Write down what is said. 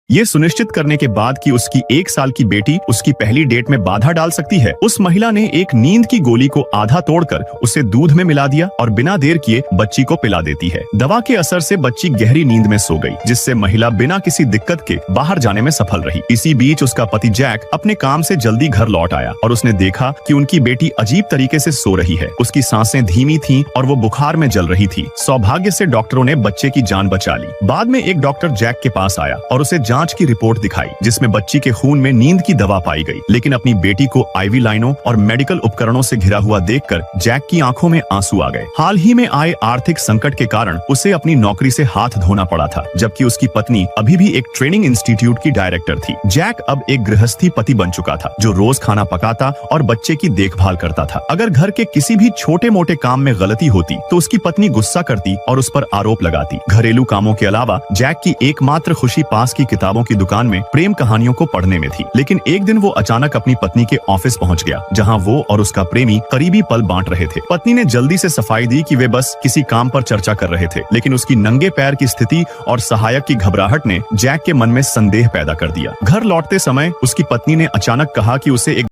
ये सुनिश्चित करने के बाद कि उसकी 1 साल की बेटी उसकी पहली डेट में बाधा डाल सकती है, उस महिला ने एक नींद की गोली को आधा तोड़कर उसे दूध में मिला दिया और बिना देर किए बच्ची को पिला देती है। दवा के असर से बच्ची गहरी नींद में सो गई, जिससे महिला बिना किसी दिक्कत के बाहर जाने में सफल रही। इसी बीच उसका पति जैक अपने काम से जल्दी घर लौट आया और उसने देखा कि उनकी बेटी अजीब तरीके से सो रही है। उसकी सांसें धीमी थीं और वो बुखार में जल रही थी। सौभाग्य से डॉक्टरों ने बच्चे की जान बचा ली। बाद में एक डॉक्टर जैक के पास आया और उसे जांच की रिपोर्ट दिखाई, जिसमें बच्ची के खून में नींद की दवा पाई गई। लेकिन अपनी बेटी को आईवी लाइनों और मेडिकल उपकरणों से घिरा हुआ देखकर जैक की आंखों में आंसू आ गए। हाल ही में आए आर्थिक संकट के कारण उसे अपनी नौकरी से हाथ धोना पड़ा था, जबकि उसकी पत्नी अभी भी एक ट्रेनिंग इंस्टीट्यूट की डायरेक्टर थी। जैक अब एक गृहस्थी पति बन चुका था, जो रोज खाना पकाता और बच्चे की देखभाल करता था। अगर घर के किसी भी छोटे मोटे काम में गलती होती तो उसकी पत्नी गुस्सा करती और उस पर आरोप लगाती। घरेलू कामों के अलावा जैक की एकमात्र खुशी पास की किताबों की दुकान में प्रेम कहानियों को पढ़ने में थी। लेकिन एक दिन वो अचानक अपनी पत्नी के ऑफिस पहुंच गया, जहां वो और उसका प्रेमी करीबी पल बांट रहे थे। पत्नी ने जल्दी से सफाई दी कि वे बस किसी काम पर चर्चा कर रहे थे, लेकिन उसकी नंगे पैर की स्थिति और सहायक की घबराहट ने जैक के मन में संदेह पैदा कर दिया। घर लौटते समय उसकी पत्नी ने अचानक कहा कि उसे एक